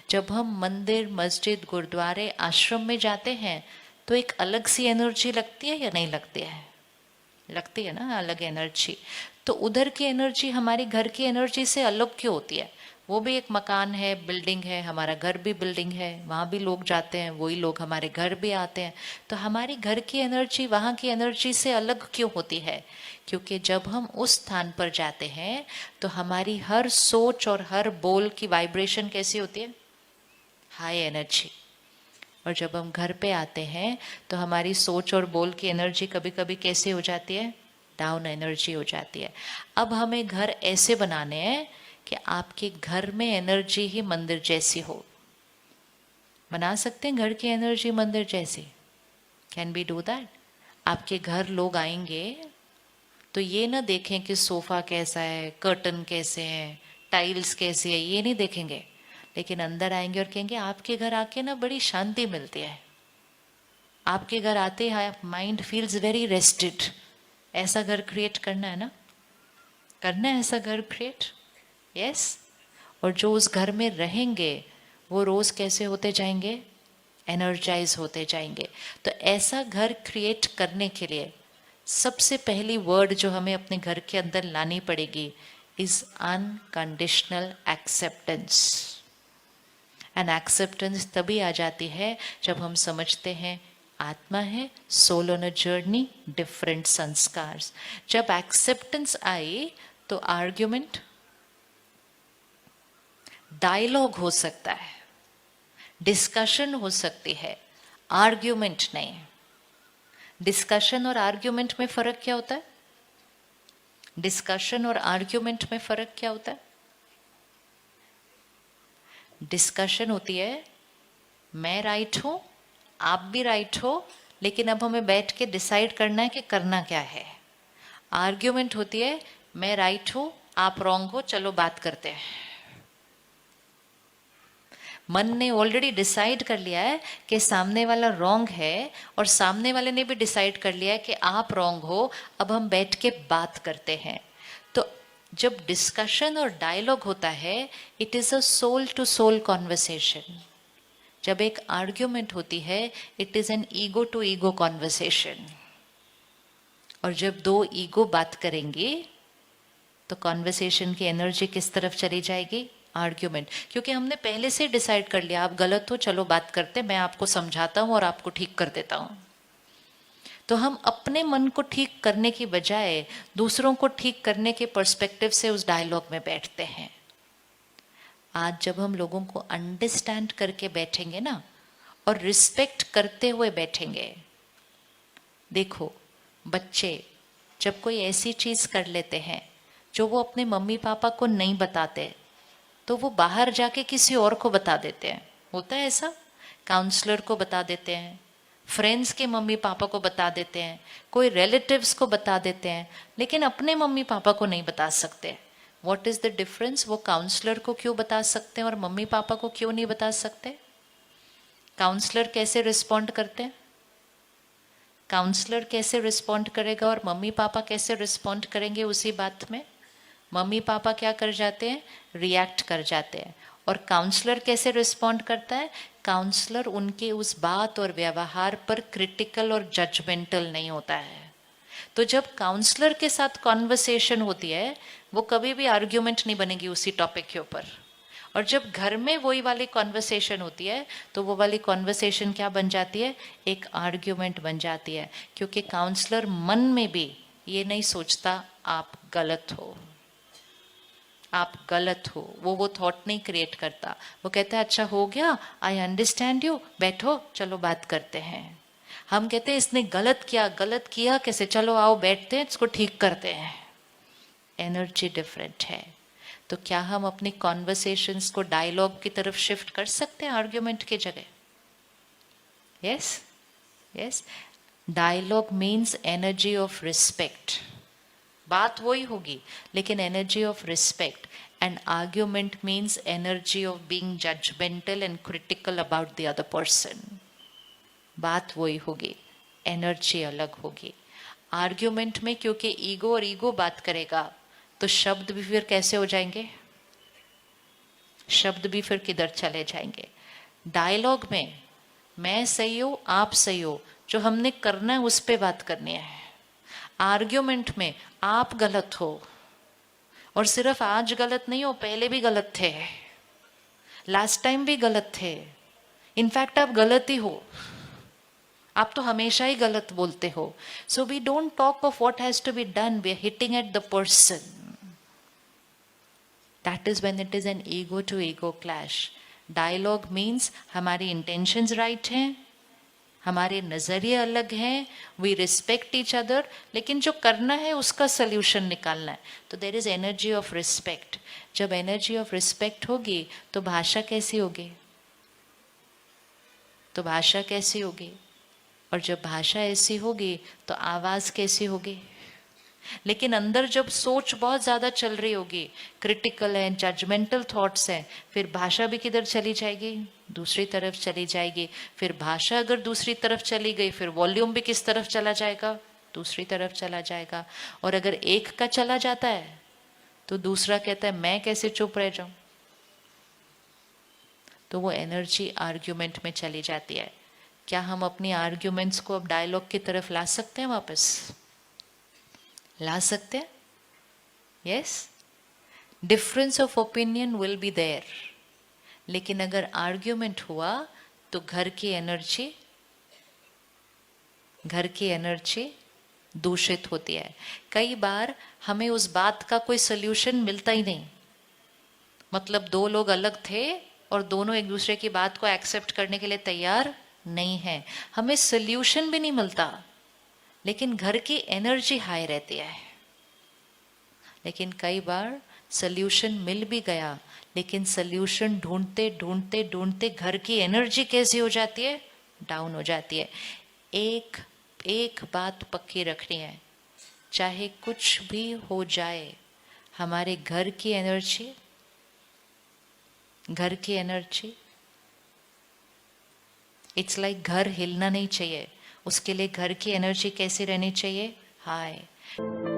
जब हम मंदिर, मस्जिद, गुरुद्वारे, आश्रम में जाते हैं तो एक अलग सी एनर्जी लगती है या नहीं लगती है? लगती है ना, अलग एनर्जी। तो उधर की एनर्जी हमारी घर की एनर्जी से अलग क्यों होती है? वो भी एक मकान है, बिल्डिंग है, हमारा घर भी बिल्डिंग है, वहाँ भी लोग जाते हैं, वही लोग हमारे घर भी आते हैं। तो हमारी घर की एनर्जी वहाँ की एनर्जी से अलग क्यों होती है? क्योंकि जब हम उस स्थान पर जाते हैं तो हमारी हर सोच और हर बोल की वाइब्रेशन कैसी होती है? High energy. और जब हम घर पे आते हैं तो हमारी सोच और बोल की एनर्जी कभी कभी कैसे हो जाती है? डाउन एनर्जी हो जाती है। अब हमें घर ऐसे बनाने हैं कि आपके घर में एनर्जी ही मंदिर जैसी हो। बना सकते हैं घर की एनर्जी मंदिर जैसी? Can be do that? आपके घर लोग आएंगे तो ये ना देखें कि सोफा कैसा है, कर्टन कैसे हैं, टाइल्स कैसी है, ये नहीं देखेंगे। लेकिन अंदर आएंगे और कहेंगे आपके घर आके ना बड़ी शांति मिलती है, आपके घर आते हैं माइंड फील्स वेरी रेस्टेड। ऐसा घर क्रिएट करना है ना? करना है ऐसा घर क्रिएट? यस। और जो उस घर में रहेंगे वो रोज कैसे होते जाएंगे? एनर्जाइज होते जाएंगे। तो ऐसा घर क्रिएट करने के लिए सबसे पहली वर्ड जो हमें अपने घर के अंदर लानी पड़ेगी is unconditional acceptance. And acceptance तभी आ जाती है जब हम समझते हैं आत्मा है, soul on a journey, different संस्कार। जब एक्सेप्टेंस आई तो आर्ग्यूमेंट, डायलॉग हो सकता है, डिस्कशन हो सकती है, आर्ग्यूमेंट नहीं। डिस्कशन और आर्ग्यूमेंट में फर्क क्या होता है? डिस्कशन और आर्ग्यूमेंट में फर्क क्या होता है? डिस्कशन होती है मैं राइट हूं, आप भी राइट हो, लेकिन अब हमें बैठ के डिसाइड करना है कि करना क्या है। आर्ग्यूमेंट होती है मैं राइट हूं, आप रॉन्ग हो, चलो बात करते हैं। मन ने ऑलरेडी डिसाइड कर लिया है कि सामने वाला रॉन्ग है और सामने वाले ने भी डिसाइड कर लिया है कि आप रॉन्ग हो, अब हम बैठ के बात करते हैं। तो जब डिस्कशन और डायलॉग होता है it is a soul to soul conversation. जब एक आर्ग्यूमेंट होती है it is an ego to ego conversation. और जब दो ईगो बात करेंगे तो कॉन्वर्सेशन की एनर्जी किस तरफ चली जाएगी? आर्ग्यूमेंट। क्योंकि हमने पहले से डिसाइड कर लिया आप गलत हो, चलो बात करते, मैं आपको समझाता हूं और आपको ठीक कर देता हूं। तो हम अपने मन को ठीक करने की बजाय दूसरों को ठीक करने के पर्सपेक्टिव से उस डायलॉग में बैठते हैं। आज जब हम लोगों को अंडरस्टैंड करके बैठेंगे ना और रिस्पेक्ट करते हुए बैठेंगे। देखो बच्चे जब कोई ऐसी चीज कर लेते हैं जो वो अपने मम्मी पापा को नहीं बताते तो वो बाहर जाके किसी और को बता देते हैं। होता है ऐसा? काउंसलर को बता देते हैं, फ्रेंड्स के मम्मी पापा को बता देते हैं, कोई रिलेटिव्स को बता देते हैं, लेकिन अपने मम्मी पापा को नहीं बता सकते। What is the difference? वो काउंसलर को क्यों बता सकते हैं और मम्मी पापा को क्यों नहीं बता सकते? काउंसलर कैसे रिस्पॉन्ड करते हैं? काउंसलर कैसे रिस्पॉन्ड करेगा और मम्मी पापा कैसे रिस्पॉन्ड करेंगे उसी बात में? मम्मी पापा क्या कर जाते हैं? रिएक्ट कर जाते हैं। और काउंसलर कैसे रिस्पॉन्ड करता है? काउंसलर उनके उस बात और व्यवहार पर क्रिटिकल और जजमेंटल नहीं होता है। तो जब काउंसलर के साथ कॉन्वर्सेशन होती है वो कभी भी आर्ग्यूमेंट नहीं बनेगी उसी टॉपिक के ऊपर। और जब घर में वही वाली कॉन्वर्सेशन होती है तो वो वाली कॉन्वर्सेशन क्या बन जाती है? एक आर्ग्यूमेंट बन जाती है। क्योंकि काउंसलर मन में भी ये नहीं सोचता आप गलत हो, आप गलत हो, वो थॉट नहीं क्रिएट करता। वो कहता है अच्छा हो गया, आई अंडरस्टैंड यू, बैठो चलो बात करते हैं। हम कहते हैं इसने गलत किया, गलत किया कैसे, चलो आओ बैठते हैं इसको ठीक करते हैं। एनर्जी डिफरेंट है। तो क्या हम अपनी कॉन्वर्सेशंस को डायलॉग की तरफ शिफ्ट कर सकते हैं आर्ग्यूमेंट की जगह? Yes, yes. Dialogue means energy of respect. बात वही होगी लेकिन energy of respect. And argument means energy of being judgemental and critical about the other person. बात वही होगी, एनर्जी अलग होगी। आर्ग्यूमेंट में क्योंकि ईगो और ईगो बात करेगा तो शब्द भी फिर कैसे हो जाएंगे? शब्द भी फिर किधर चले जाएंगे। डायलॉग में मैं सही हो आप सही हो, जो हमने करना है उस पे बात करनी है। आर्ग्यूमेंट में आप गलत हो, और सिर्फ आज गलत नहीं हो, पहले भी गलत थे, लास्ट टाइम भी गलत थे, इनफैक्ट आप गलत ही हो, आप तो हमेशा ही गलत बोलते हो। So we don't talk of what has to be done, we are hitting at the person. That is when it is an ego to ego clash. Dialogue means हमारी इंटेंशंस राइट हैं, हमारे नजरिए अलग हैं, वी रिस्पेक्ट ईच अदर, लेकिन जो करना है उसका सोल्यूशन निकालना है। तो there is energy of respect. जब एनर्जी ऑफ रिस्पेक्ट होगी तो भाषा कैसी होगी, तो भाषा कैसी होगी, और जब भाषा ऐसी होगी तो आवाज कैसी होगी। लेकिन अंदर जब सोच बहुत ज्यादा चल रही होगी, क्रिटिकल है, जजमेंटल थॉट्स हैं, फिर भाषा भी किधर चली जाएगी, दूसरी तरफ चली जाएगी। फिर भाषा अगर दूसरी तरफ चली गई, फिर वॉल्यूम भी किस तरफ चला जाएगा, दूसरी तरफ चला जाएगा। और अगर एक का चला जाता है तो दूसरा कहता है मैं कैसे चुप रह जाऊं, तो वो एनर्जी आर्ग्यूमेंट में चली जाती है। क्या हम अपनी आर्ग्यूमेंट्स को अब डायलॉग की तरफ ला सकते हैं, वापस ला सकते हैं? Yes, difference of opinion will be there, लेकिन अगर आर्ग्यूमेंट हुआ तो घर की एनर्जी दूषित होती है। कई बार हमें उस बात का कोई सोल्यूशन मिलता ही नहीं, मतलब दो लोग अलग थे और दोनों एक दूसरे की बात को एक्सेप्ट करने के लिए तैयार नहीं है, हमें सोल्यूशन भी नहीं मिलता, लेकिन घर की एनर्जी हाई रहती है। लेकिन कई बार सोल्यूशन मिल भी गया, लेकिन सोल्यूशन ढूंढते ढूंढते ढूंढते घर की एनर्जी कैसी हो जाती है, डाउन हो जाती है। एक बात पक्की रखनी है, चाहे कुछ भी हो जाए, हमारे घर की एनर्जी इट्स लाइक घर हिलना नहीं चाहिए, उसके लिए घर की एनर्जी कैसी रहनी चाहिए, हाई।